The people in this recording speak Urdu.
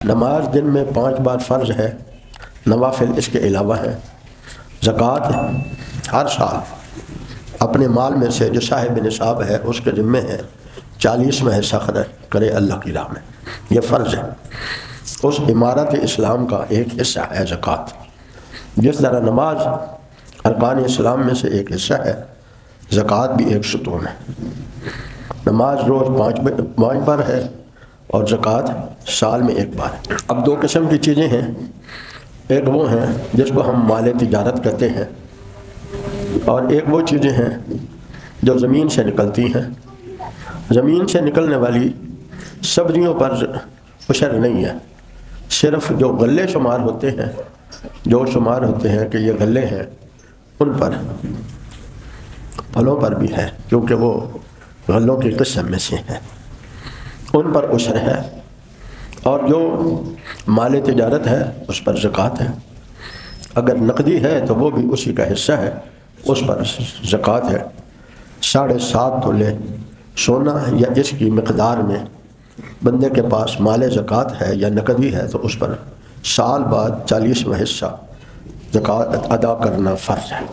نماز دن میں 5 بار فرض ہے، نوافل اس کے علاوہ ہیں۔ زکوٰۃ ہر سال اپنے مال میں سے جو صاحب نصاب ہے اس کے ذمے ہے 40واں حصہ خرچ کرے اللہ کی راہ میں، یہ فرض ہے۔ اس عمارت اسلام کا ایک حصہ ہے زکوٰۃ، جس طرح نماز ارکان اسلام میں سے ایک حصہ ہے، زکوٰۃ بھی ایک ستون ہے۔ نماز روز 5 بار ہے اور زکوٰۃ سال میں 1 بار ہے۔ اب 2 قسم کی چیزیں ہیں، ایک وہ ہیں جس کو ہم مال تجارت کہتے ہیں، اور ایک وہ چیزیں ہیں جو زمین سے نکلتی ہیں۔ زمین سے نکلنے والی سبزیوں پر عشر نہیں ہے، صرف جو غلے شمار ہوتے ہیں، جو شمار ہوتے ہیں کہ یہ غلے ہیں، ان پر، پھلوں پر بھی ہے کیونکہ وہ غلوں کی قسم میں سے ہیں، ان پر عشر ہے۔ اور جو مال تجارت ہے اس پر زکوٰۃ ہے۔ اگر نقدی ہے تو وہ بھی اسی کا حصہ ہے، اس پر زکوٰۃ ہے۔ 7.5 تولے سونا یا اس کی مقدار میں بندے کے پاس مال زکوٰۃ ہے یا نقدی ہے تو اس پر سال بعد 40واں حصہ زکوٰۃ ادا کرنا فرض ہے۔